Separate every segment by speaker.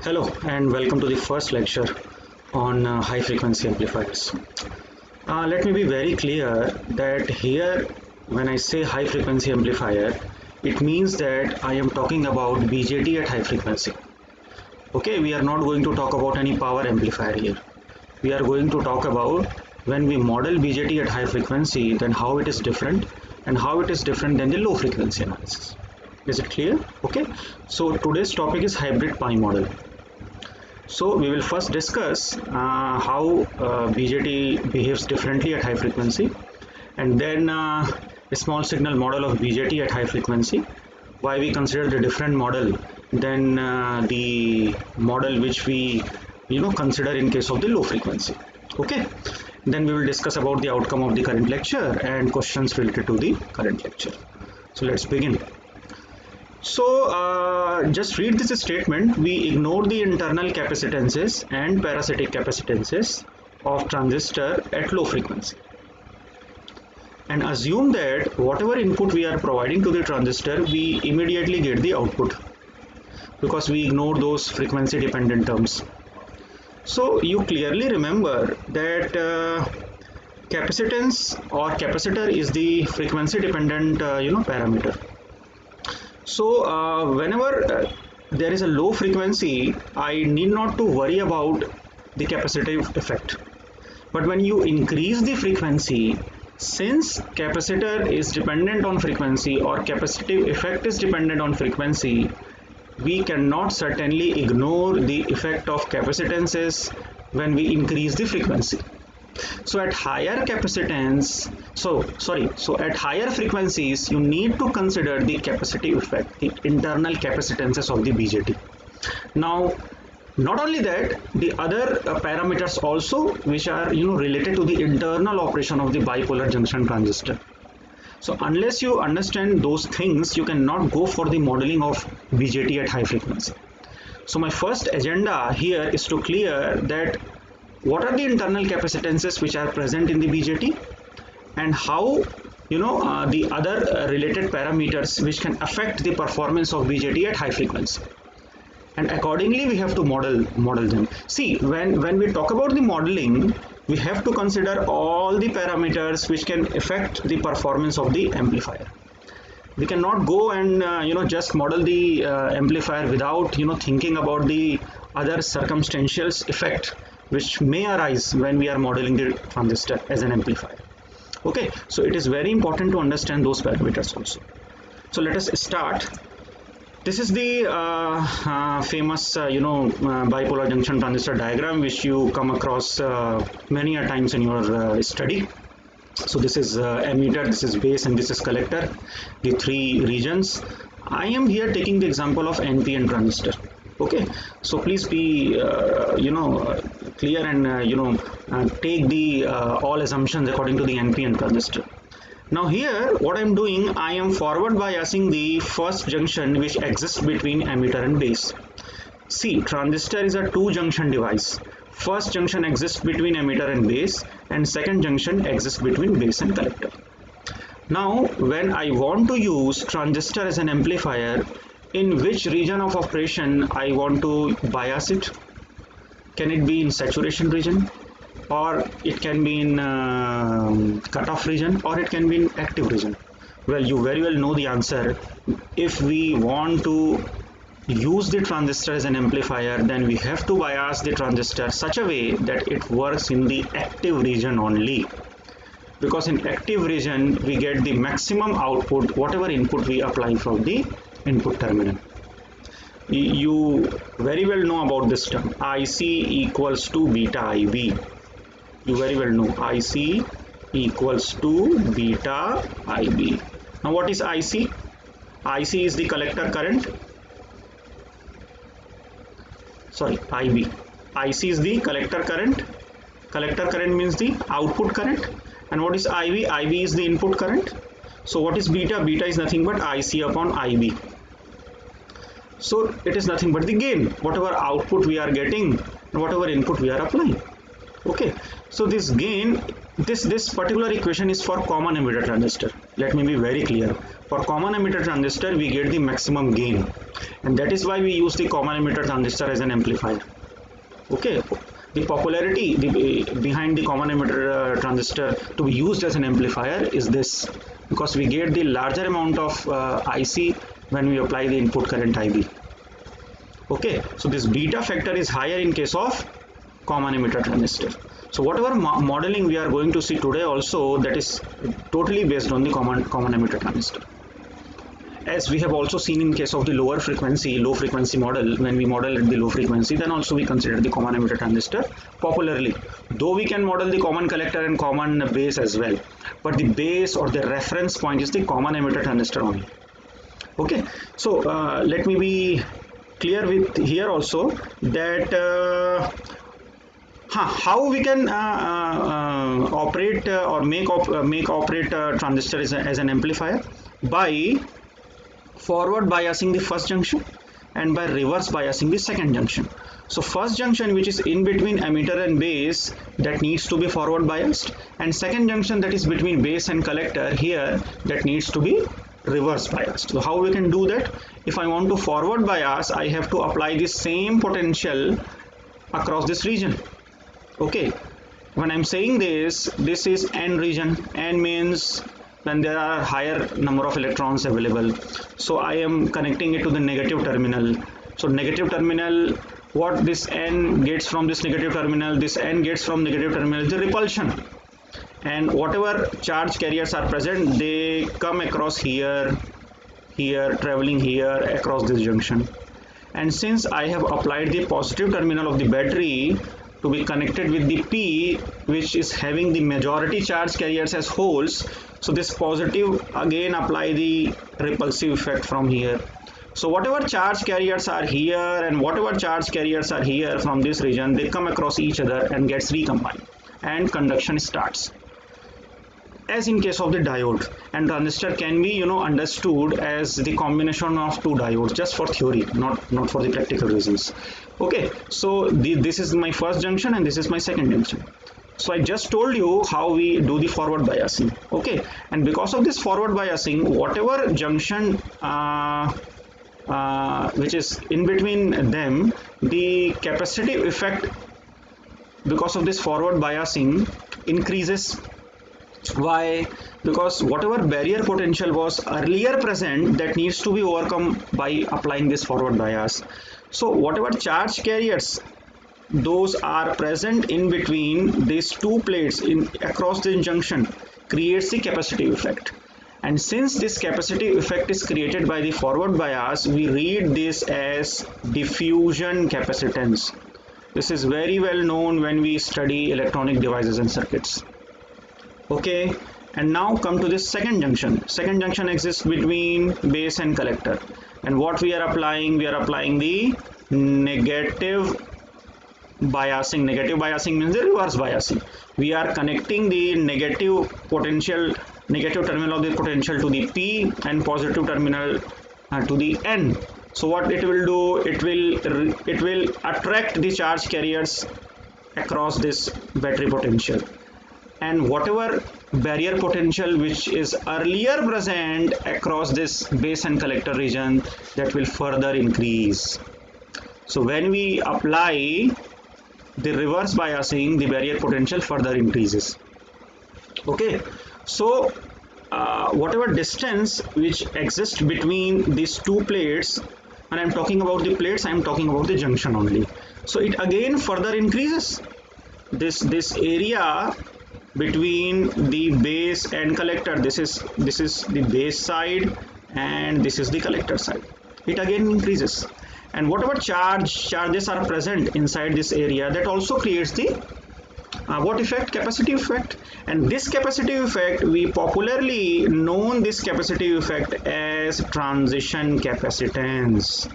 Speaker 1: Hello and welcome to the first lecture on high frequency amplifiers. Let me be very clear that here when I say high frequency amplifier, it means that I am talking about BJT at high frequency. Okay, we are not going to talk about any power amplifier here. We are going to talk about when we model BJT at high frequency, then how it is different and how it is different than the low frequency analysis. Is it clear? Okay, so today's topic is hybrid pi model. So we will first discuss how BJT behaves differently at high frequency, and then a small signal model of BJT at high frequency, why we consider the different model than the model which we consider in case of the low frequency. Okay, then we will discuss about the outcome of the current lecture and questions related to the current lecture. So let's begin. So just read this statement. We ignore the internal capacitances and parasitic capacitances of transistor at low frequency and assume that whatever input we are providing to the transistor, we immediately get the output because we ignore those frequency dependent terms. So you clearly remember that capacitance or capacitor is the frequency dependent parameter. So whenever there is a low frequency, I need not to worry about the capacitive effect. But when you increase the frequency, since capacitor is dependent on frequency or capacitive effect is dependent on frequency, we cannot certainly ignore the effect of capacitances when we increase the frequency. So at higher capacitance, so at higher frequencies, you need to consider the capacitive effect, the internal capacitances of the BJT. Now, not only that, the other parameters also which are related to the internal operation of the bipolar junction transistor. So unless you understand those things, you cannot go for the modeling of BJT at high frequency. So my first agenda here is to clear that what are the internal capacitances which are present in the BJT and how the other related parameters which can affect the performance of BJT at high frequency, and accordingly we have to model them. See, when we talk about the modeling, we have to consider all the parameters which can affect the performance of the amplifier. We cannot go and just model the amplifier without thinking about the other circumstantial effect which may arise when we are modeling the transistor as an amplifier. Okay, so it is very important to understand those parameters also. So let us start. This is the famous bipolar junction transistor diagram which you come across many a times in your study. So this is emitter, this is base, and this is collector, the three regions. I am here taking the example of NPN transistor. Okay, so please be clear and take the all assumptions according to the NPN transistor. Now here what I am doing, I am forward biasing the first junction which exists between emitter and base. See, transistor is a two junction device. First junction exists between emitter and base, and second junction exists between base and collector. Now when I want to use transistor as an amplifier, in which region of operation I want to bias it? Can it be in saturation region, or it can be in cutoff region, or it can be in active region? Well, you very well know the answer. If we want to use the transistor as an amplifier, then we have to bias the transistor such a way that it works in the active region only, because in active region we get the maximum output whatever input we apply from the input terminal. You very well know about this term, IC equals to beta IB. You very well know IC equals to beta IB. Now what is IC? IC is the collector current. Sorry, IB. IC is the collector current. Collector current means the output current. And what is IB? IB is the input current. So what is beta? Beta is nothing but IC upon IB. So it is nothing but the gain, whatever output we are getting and whatever input we are applying. Okay, so this gain, this particular equation is for common emitter transistor. Let me be very clear. For common emitter transistor, we get the maximum gain, and that is why we use the common emitter transistor as an amplifier. Okay, the popularity behind the common emitter transistor to be used as an amplifier is this, because we get the larger amount of IC when we apply the input current IB. Okay, so this beta factor is higher in case of common emitter transistor. So whatever modeling we are going to see today also, that is totally based on the common emitter transistor. As we have also seen in case of the low frequency model, when we model at the low frequency, then also we consider the common emitter transistor popularly. Though we can model the common collector and common base as well, but the base or the reference point is the common emitter transistor only. Okay, so let me be clear with here also that how we can operate or make operate transistor as an amplifier by forward biasing the first junction and by reverse biasing the second junction. So first junction, which is in between emitter and base, that needs to be forward biased, and second junction, that is between base and collector, here that needs to be reverse biased. So how we can do that? If I want to forward bias, I have to apply the same potential across this region. Okay, when I'm saying this is N region. N means when there are higher number of electrons available. So I am connecting it to the negative terminal. So negative terminal, what this N gets from this negative terminal, this N gets from negative terminal is the repulsion. And whatever charge carriers are present, they come across here, traveling here across this junction. And since I have applied the positive terminal of the battery to be connected with the P, which is having the majority charge carriers as holes, so this positive again apply the repulsive effect from here. So whatever charge carriers are here and whatever charge carriers are here from this region, they come across each other and gets recombined and conduction starts. As in case of the diode, and transistor can be understood as the combination of two diodes, just for theory, not for the practical reasons. Okay, so this is my first junction and this is my second junction. So I just told you how we do the forward biasing. Okay, and because of this forward biasing, whatever junction which is in between them, the capacitive effect because of this forward biasing increases. Why? Because whatever barrier potential was earlier present, that needs to be overcome by applying this forward bias. So whatever charge carriers those are present in between these two plates across the junction creates the capacitive effect. And since this capacitive effect is created by the forward bias, we read this as diffusion capacitance. This is very well known when we study electronic devices and circuits. Okay, and now come to this second junction. Second junction exists between base and collector, and what we are applying the negative biasing. Negative biasing means the reverse biasing. We are connecting the negative terminal of the potential to the P and positive terminal to the N. So what it will do, it will attract the charge carriers across this battery potential, and whatever barrier potential which is earlier present across this base and collector region, that will further increase. So when we apply the reverse biasing, the barrier potential further increases. Okay, so whatever distance which exists between these two plates, and I'm talking about the plates, I'm talking about the junction only, so it again further increases. This area between the base and collector, this is the base side and this is the collector side, it again increases. And whatever charges are present inside this area, that also creates the what effect? Capacitive effect. And this capacitive effect, we popularly known this capacitive effect as transition capacitance.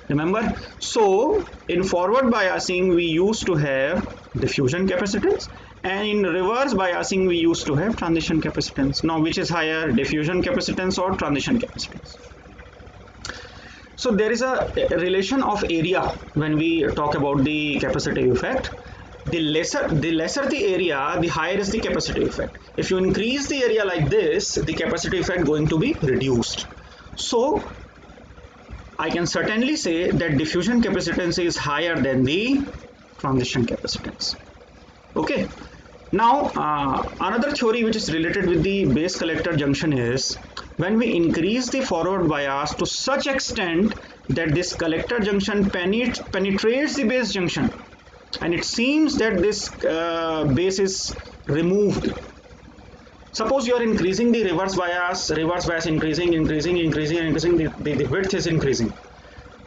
Speaker 1: Remember? So in forward biasing we used to have diffusion capacitance, and in reverse biasing we used to have transition capacitance. Now which is higher, diffusion capacitance or transition capacitance? So there is a relation of area when we talk about the capacitive effect. the lesser the area, the higher is the capacitive effect. If you increase the area like this, the capacitive effect going to be reduced. So I can certainly say that diffusion capacitance is higher than the transition capacitance. Okay. Now another theory which is related with the base collector junction is when we increase the forward bias to such extent that this collector junction penetrates the base junction, and it seems that this base is removed. Suppose you are increasing the reverse bias increasing, the width is increasing.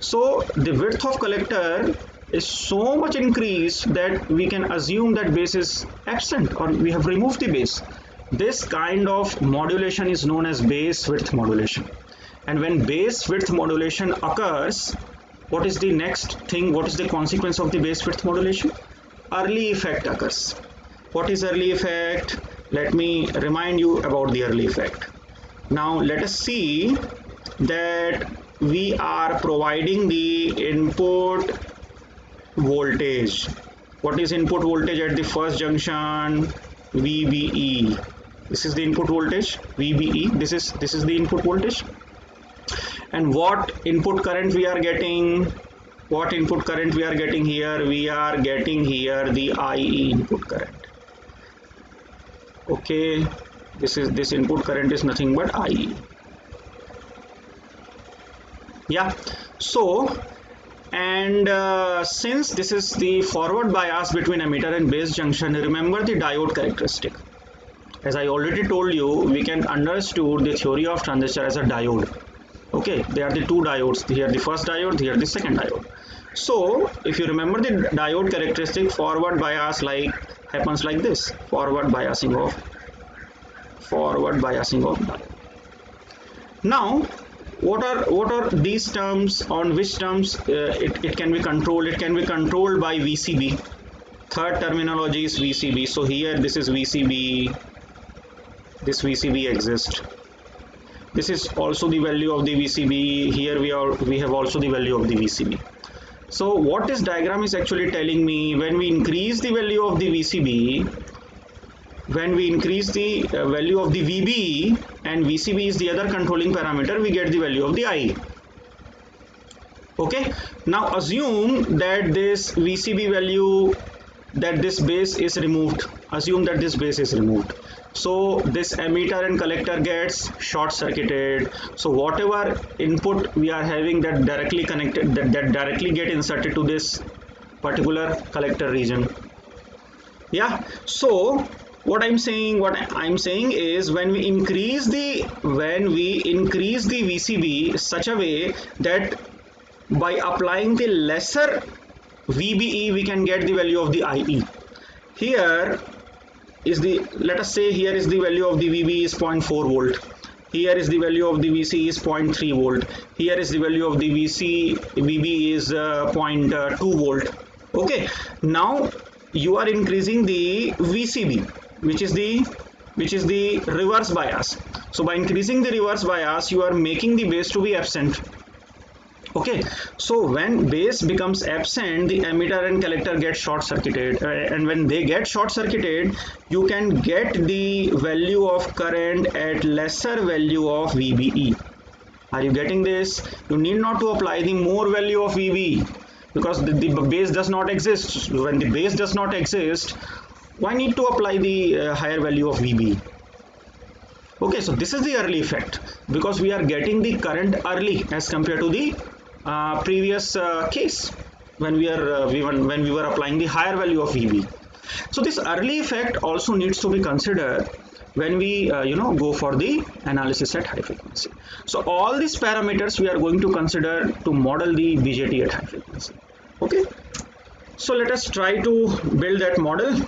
Speaker 1: So the width of collector is so much increased that we can assume that base is absent, or we have removed the base. This kind of modulation is known as base width modulation. And when base width modulation occurs, what is the next thing? What is the consequence of the base width modulation? Early effect occurs. What is early effect? Let me remind you about the early effect. Now let us see that we are providing the input voltage. What is input voltage at the first junction? VBE. This is the input voltage, VBE. This is the input voltage. And what input current we are getting? What input current we are getting here? We are getting here the IE input current. Okay, this input current is nothing but IE. Yeah. So and since this is the forward bias between emitter and base junction, remember the diode characteristic. As I already told you, we can understood the theory of transistor as a diode. Okay, they are the two diodes. Here the first diode, here the second diode. So if you remember the diode characteristic, forward bias happens like this: forward biasing of diode. Now what are these terms? On which terms it can be controlled? It can be controlled by VCB. Third terminology is VCB. So here this is VCB, this VCB exists. This is also the value of the VCB. Here we have also the value of the VCB. So what this diagram is actually telling me, when we increase the value of the VCB, when we increase the value of the VB, and VCB is the other controlling parameter, we get the value of the IE. Okay, now assume that this VCB value, that this base is removed. Assume that this base is removed. So this emitter and collector gets short circuited. So whatever input we are having that directly connected, that directly get inserted to this particular collector region. Yeah. So what I'm saying is, when we increase the VCB such a way that by applying the lesser VBE we can get the value of the IE. Here is the, let us say here is the value of the VB is 0.4 volt. Here is the value of the VC is 0.3 volt. Here is the value of the VB is 0.2 volt. Okay, now you are increasing the VCB, which is the reverse bias. So by increasing the reverse bias, you are making the base to be absent. Okay, so when base becomes absent, the emitter and collector get short circuited, and when they get short circuited, you can get the value of current at lesser value of VBE. Are you getting this? You need not to apply the more value of VB, because the base does not exist. When the base does not exist, why need to apply the higher value of VB? Okay, so this is the early effect, because we are getting the current early as compared to the previous case when we were applying the higher value of VB. So this early effect also needs to be considered when we go for the analysis at high frequency. So all these parameters we are going to consider to model the BJT at high frequency. Okay, so let us try to build that model.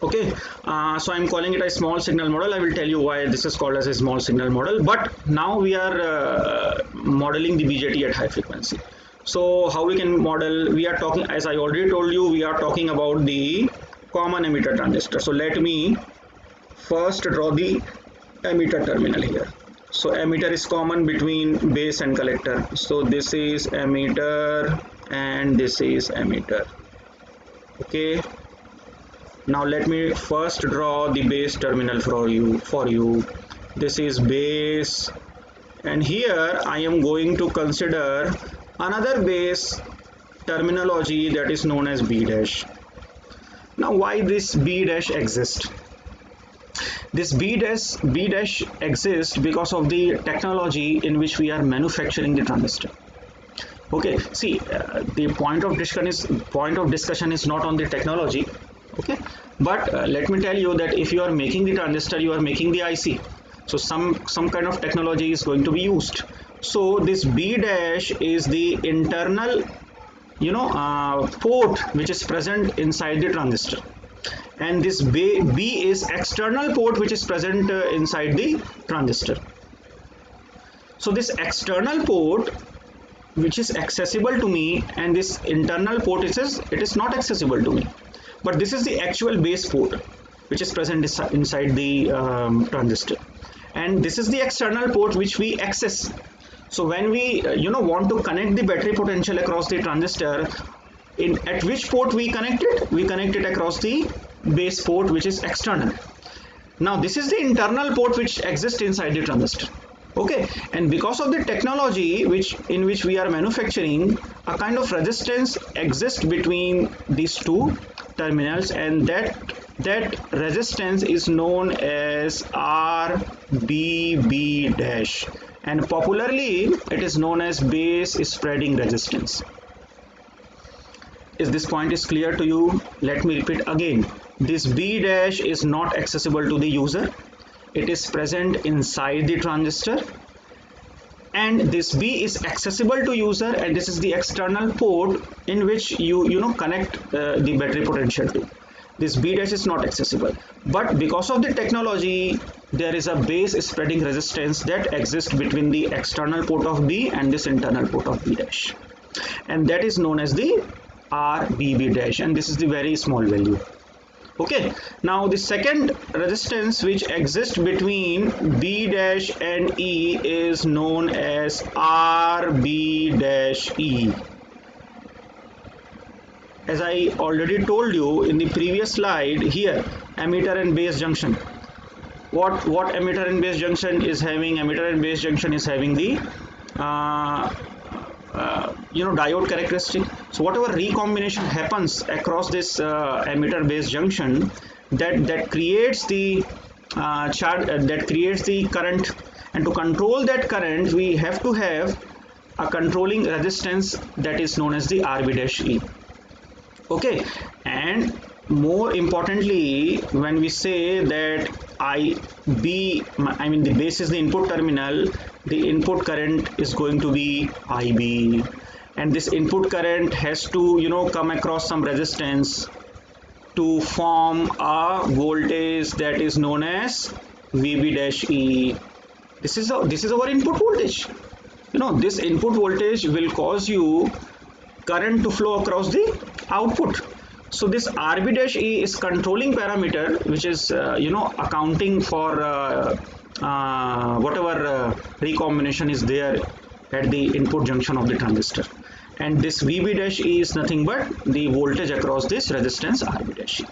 Speaker 1: Okay, so I'm calling it a small signal model. I will tell you why this is called as a small signal model. But now we are modeling the BJT at high frequency. So how we can model? We are talking, as I already told you, we are talking about the common emitter transistor. So let me first draw the emitter terminal here. So emitter is common between base and collector. So this is emitter and this is emitter. Okay. Now let me first draw the base terminal for you. This is base, and here I am going to consider another base terminology that is known as B dash. Now why this B dash exists? This B dash exists because of the technology in which we are manufacturing the transistor. Okay, see, the point of discussion is not on the technology. Okay, but let me tell you that if you are making the transistor, you are making the IC. So some kind of technology is going to be used. So this B dash is the internal, port which is present inside the transistor, and this B is external port which is present inside the transistor. So this external port which is accessible to me, and this internal port it is not accessible to me, but this is the actual base port which is present inside the transistor, and this is the external port which we access. So when we want to connect the battery potential across the transistor, at which port we connect it? We connect it across the base port which is external. Now this is the internal port which exists inside the transistor. Okay, and because of the technology in which we are manufacturing, a kind of resistance exists between these two terminals, and that resistance is known as RBB dash, and popularly it is known as base spreading resistance. Is this point is clear to you? Let me repeat again. This B dash is not accessible to the user. It is present inside the transistor, and this B is accessible to user, and this is the external port in which you connect the battery potential to. This B dash is not accessible, but because of the technology, there is a base spreading resistance that exists between the external port of B and this internal port of B dash, and that is known as the RBB dash, and this is the very small value. Okay, now the second resistance which exists between B dash and E is known as RB dash E. As I already told you in the previous slide, here emitter and base junction. What emitter and base junction is having? Emitter and base junction is having the diode characteristic. So whatever recombination happens across this emitter base junction, that creates the that creates the current, and to control that current we have to have a controlling resistance that is known as the RB dash E. Okay, and more importantly, when we say that the base is the input terminal, the input current is going to be IB, and this input current has to come across some resistance to form a voltage that is known as VB dash E. This is our input voltage. This input voltage will cause you current to flow across the output. So this RB dash E is controlling parameter which is accounting for whatever recombination is there at the input junction of the transistor, and this VB dash E is nothing but the voltage across this resistance RB dash E.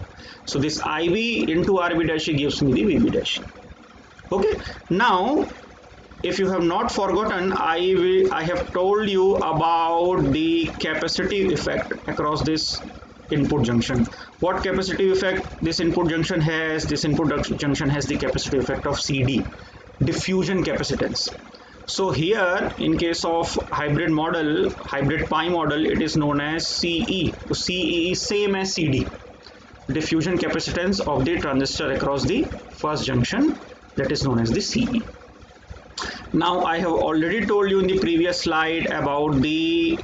Speaker 1: So this IB into RB dash E gives me the VB dash E. Okay, now if you have not forgotten, I have told you about the capacitive effect across this input junction. What capacitive effect this input junction has? This input junction has the capacitive effect of CD, diffusion capacitance. So here in case of hybrid pi model, it is known as CE. So CE is same as CD, diffusion capacitance of the transistor across the first junction, that is known as the CE. Now I have already told you in the previous slide about the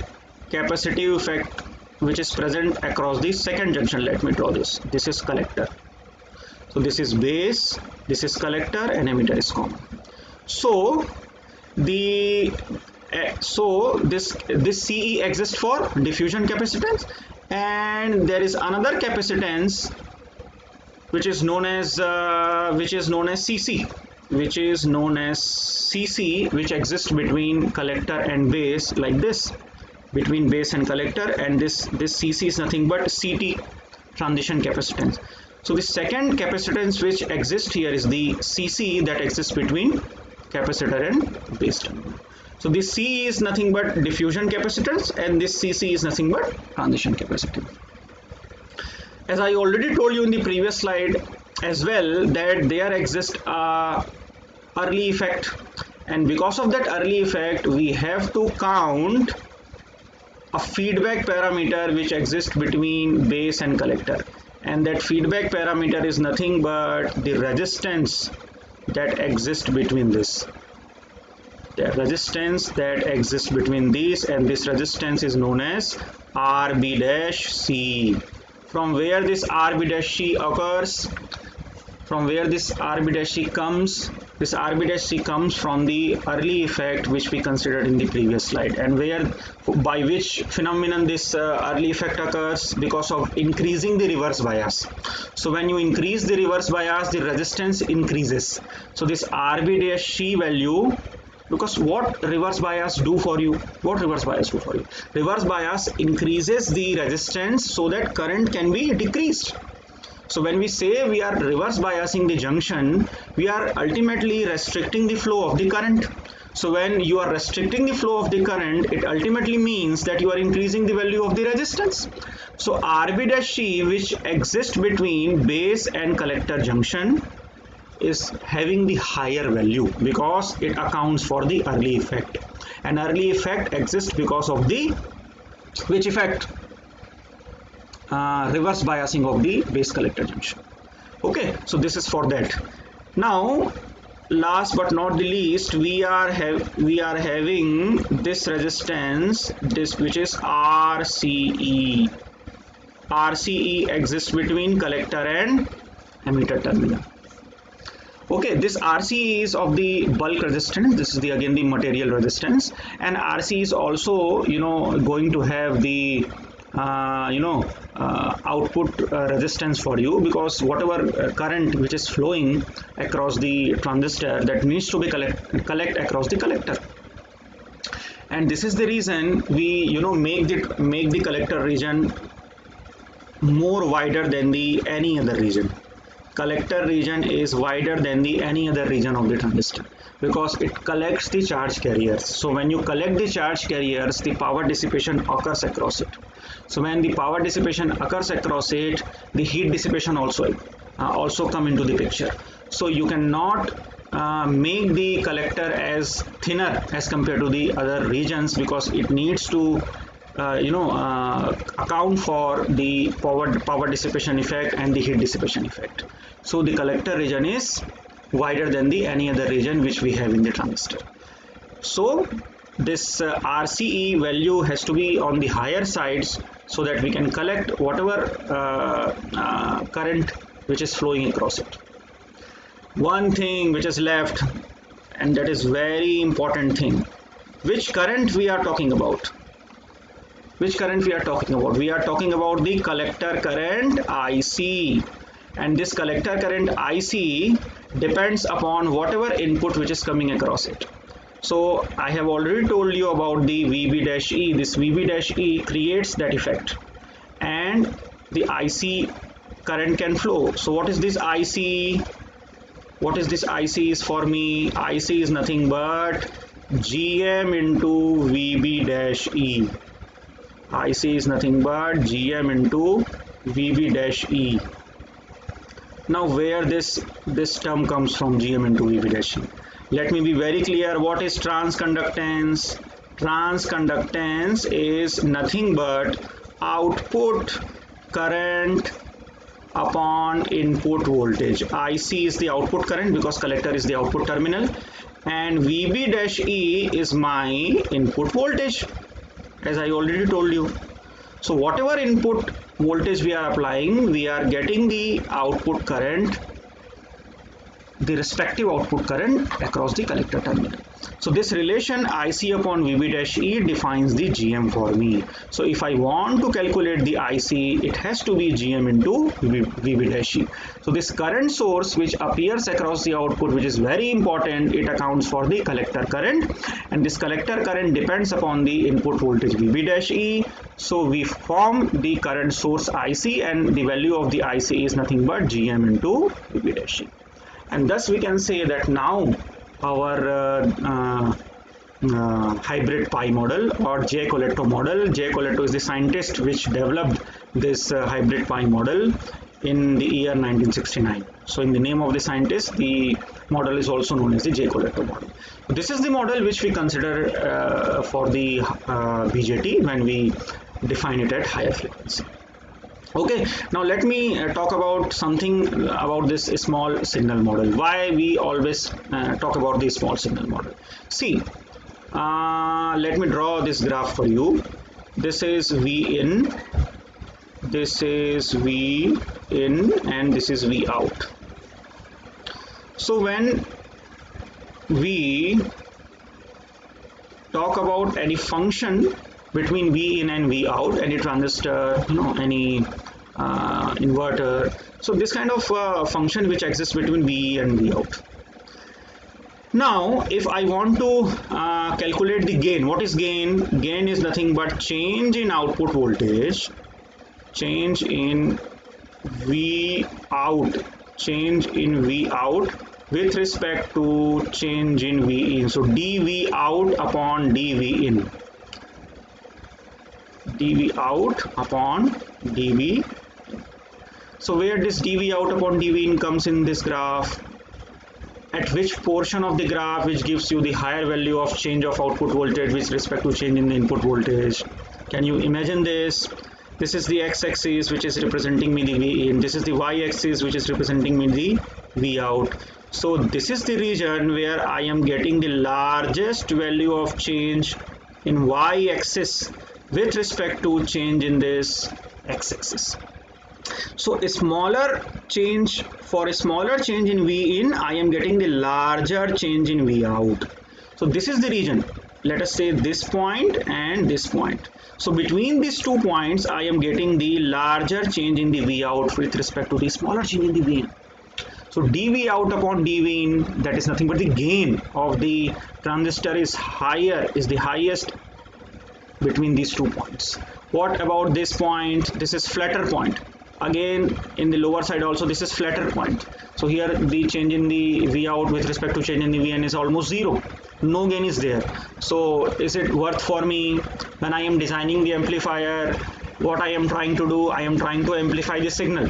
Speaker 1: capacitive effect which is present across the second junction. Let me draw this. This is collector. So this is base, this is collector, and emitter is common. So this CE exists for diffusion capacitance, and there is another capacitance which is known as CC, which exists between collector and base, like this, between base and collector, and this CC is nothing but CT, transition capacitance. So the second capacitance which exists here is the CC that exists between capacitor and base terminal. So this C is nothing but diffusion capacitance and this CC is nothing but transition capacitance. As I already told you in the previous slide as well, that there exists a early effect, and because of that early effect we have to count a feedback parameter which exists between base and collector, and that feedback parameter is nothing but the resistance that exists between this. The resistance that exists between these, and this resistance is known as RB-C. From where this RB-C occurs, from where this RB-C comes, this RB-C comes from the early effect which we considered in the previous slide, and where by which phenomenon this early effect occurs, because of increasing the reverse bias. So when you increase the reverse bias, the resistance increases. So this RB-C value, because what reverse bias do for you? What reverse bias do for you? Reverse bias increases the resistance so that current can be decreased. So when we say we are reverse biasing the junction, we are ultimately restricting the flow of the current. So when you are restricting the flow of the current, it ultimately means that you are increasing the value of the resistance. So RB-C, which exists between base and collector junction, is having the higher value because it accounts for the early effect, and early effect exists because of the which effect? Reverse biasing of the base collector junction. Okay, so this is for that. Now last but not the least, we are having this resistance, this which is RCE. RCE exists between collector and emitter terminal. Okay, this RC is of the bulk resistance. This is the again the material resistance, and RC is also going to have the output resistance for you, because whatever current which is flowing across the transistor, that needs to be collect across the collector. And this is the reason we make the collector region more wider than the any other region. Collector region is wider than the any other region of the transistor because it collects the charge carriers. So when you collect the charge carriers, the power dissipation occurs across it. So when the power dissipation occurs across it, the heat dissipation also come into the picture. So you cannot make the collector as thinner as compared to the other regions, because it needs to account for the power dissipation effect and the heat dissipation effect. So the collector region is wider than the any other region which we have in the transistor. So this RCE value has to be on the higher sides so that we can collect whatever current which is flowing across it. One thing which is left, and that is very important thing, which current we are talking about? Which current we are talking about? We are talking about the collector current IC, and this collector current IC depends upon whatever input which is coming across it. So I have already told you about the VB-E. This VB-E creates that effect, and the IC current can flow. So what is this IC? What is this IC is for me? IC is nothing but GM into VB-E. IC is nothing but GM into VB-E. Now where this term comes from, GM into VB-E? Let me be very clear. What is transconductance? Transconductance is nothing but output current upon input voltage. IC is the output current because collector is the output terminal, and VB-E is my input voltage, as I already told you. So whatever input voltage we are applying, we are getting the output current, the respective output current across the collector terminal. So this relation IC upon VB dash E defines the GM for me. So if I want to calculate the IC, it has to be GM into VB dash E. So this current source which appears across the output, which is very important, it accounts for the collector current, and this collector current depends upon the input voltage VB dash E. So we form the current source IC, and the value of the IC is nothing but GM into VB dash E. And thus we can say that now our hybrid pi model or J. Coletto model. J. Coletto is the scientist which developed this hybrid pi model in the year 1969. So in the name of the scientist, the model is also known as the J. Coletto model. This is the model which we consider for the BJT when we define it at higher frequency. Okay, now let me talk about something about this small signal model. Why we always talk about the small signal model. See, let me draw this graph for you. This is V in, this is V in, and this is V out. So when we talk about any function between V in and V out, any transistor, any inverter, so this kind of function which exists between V and V out. Now if I want to calculate the gain, what is gain? Gain is nothing but change in output voltage, change in V out, change in V out with respect to change in V in. So dV out upon dV in, dV out upon dV. So where this dV out upon dV in comes in this graph? At which portion of the graph which gives you the higher value of change of output voltage with respect to change in the input voltage? Can you imagine this? This is the x-axis which is representing me the V in. This is the y-axis which is representing me the V out. So this is the region where I am getting the largest value of change in y-axis with respect to change in this x-axis. So a smaller change, for a smaller change in V in, I am getting the larger change in V out. So this is the region, let us say this point and this point. So between these 2 points I am getting the larger change in the V out with respect to the smaller change in the V in. So dV out upon dV in, that is nothing but the gain of the transistor is higher, is the highest between these 2 points. What about this point? This is flatter point. Again in the lower side also this is flatter point. So here the change in the V out with respect to change in the Vn is almost zero. No gain is there. So is it worth for me when I am designing the amplifier? What I am trying to do, I am trying to amplify the signal.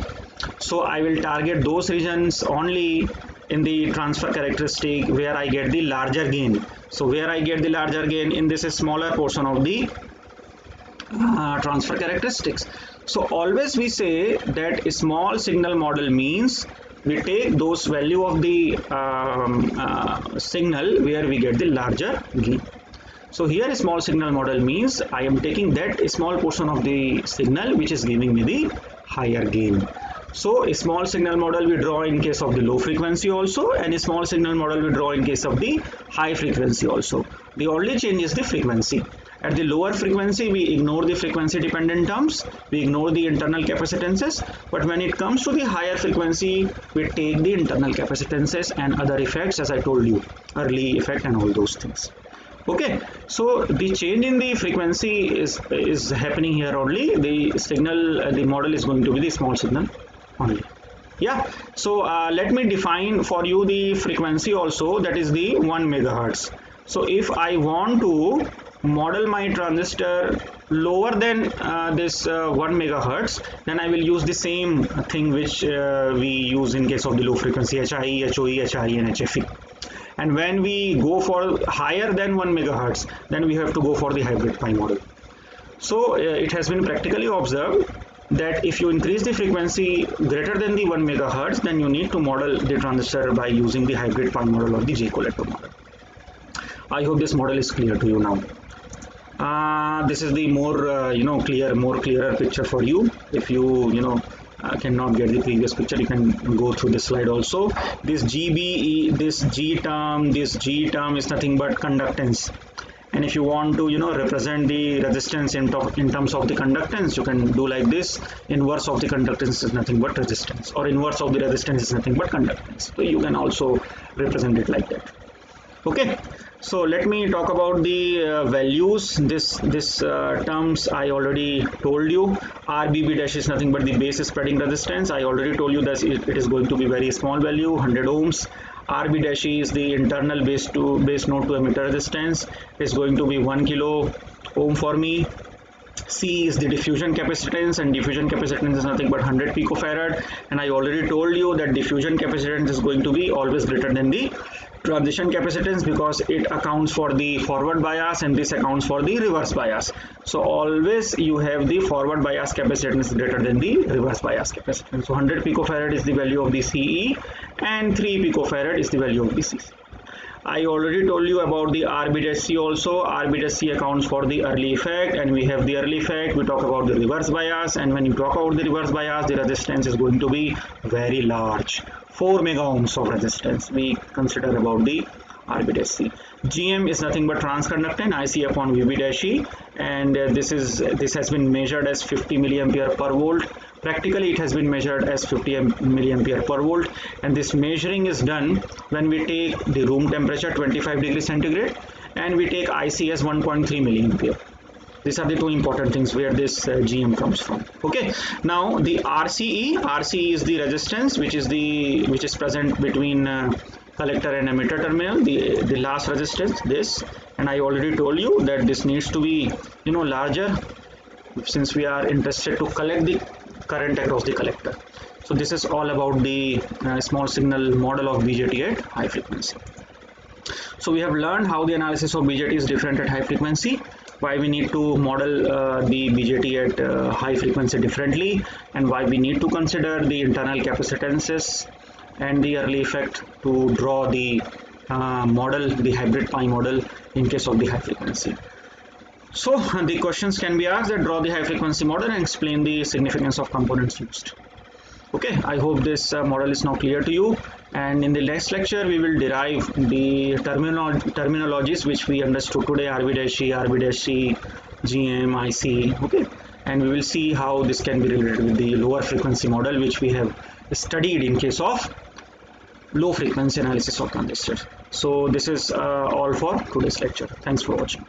Speaker 1: So I will target those regions only in the transfer characteristic where I get the larger gain. So where I get the larger gain in this smaller portion of the transfer characteristics. So always we say that a small signal model means we take those value of the signal where we get the larger gain. So here a small signal model means I am taking that small portion of the signal which is giving me the higher gain. So a small signal model we draw in case of the low frequency also, and a small signal model we draw in case of the high frequency also. The only change is the frequency. At the lower frequency we ignore the frequency dependent terms, we ignore the internal capacitances, but when it comes to the higher frequency we take the internal capacitances and other effects, as I told you, early effect and all those things. Okay, so the change in the frequency is happening here only. The signal, the model is going to be the small signal only. Yeah, so let me define for you the frequency also, that is the 1 megahertz. So if I want to model my transistor lower than this 1 megahertz, then I will use the same thing which we use in case of the low frequency, HIE, HOE, HRE and HFE. And when we go for higher than 1 megahertz, then we have to go for the hybrid pi model. So it has been practically observed that if you increase the frequency greater than the 1 megahertz, then you need to model the transistor by using the hybrid pi model or the J. Coletto model. I hope this model is clear to you now. This is the more clearer picture for you. If you I cannot get the previous picture. You can go through this slide also. This GBE, this G term is nothing but conductance. And if you want to, represent the resistance in terms of the conductance, you can do like this. Inverse of the conductance is nothing but resistance, or inverse of the resistance is nothing but conductance. So you can also represent it like that. Okay, so let me talk about the values. This terms I already told you. RBB dash is nothing but the base spreading resistance. I already told you that it is going to be very small value, 100 ohms. RB dash is the internal base node to emitter resistance. It is going to be 1 kilo ohm for me. C is the diffusion capacitance, and diffusion capacitance is nothing but 100 picofarad. And I already told you that diffusion capacitance is going to be always greater than the transition capacitance, because it accounts for the forward bias and this accounts for the reverse bias. So always you have the forward bias capacitance greater than the reverse bias capacitance. So 100 picofarad is the value of the CE and 3 picofarad is the value of the CC. I already told you about the RB-C also. RB-C accounts for the early effect, and we have the early effect. We talk about the reverse bias, and when you talk about the reverse bias, the resistance is going to be very large. 4 mega ohms of resistance we consider about the RB-C. GM is nothing but transconductant, IC upon VB-E, and this has been measured as 50 milliampere per volt. Practically it has been measured as 50 milliampere per volt, and this measuring is done when we take the room temperature 25 degrees centigrade and we take IC as 1.3 milliampere. These are the two important things where this GM comes from. Okay, now the RCE is the resistance which is present between collector and emitter terminal, the last resistance, this, and I already told you that this needs to be larger, since we are interested to collect the current across the collector. So this is all about the small signal model of BJT at high frequency. So we have learned how the analysis of BJT is different at high frequency, why we need to model the BJT at high frequency differently, and why we need to consider the internal capacitances and the early effect to draw the model, the hybrid pi model in case of the high frequency. So the questions can be asked that draw the high frequency model and explain the significance of components used. Okay, I hope this model is now clear to you, and in the next lecture we will derive the terminologies which we understood today: RB-C, GM, IC. Okay, and we will see how this can be related with the lower frequency model which we have studied in case of low frequency analysis of transistors. So this is all for today's lecture. Thanks for watching.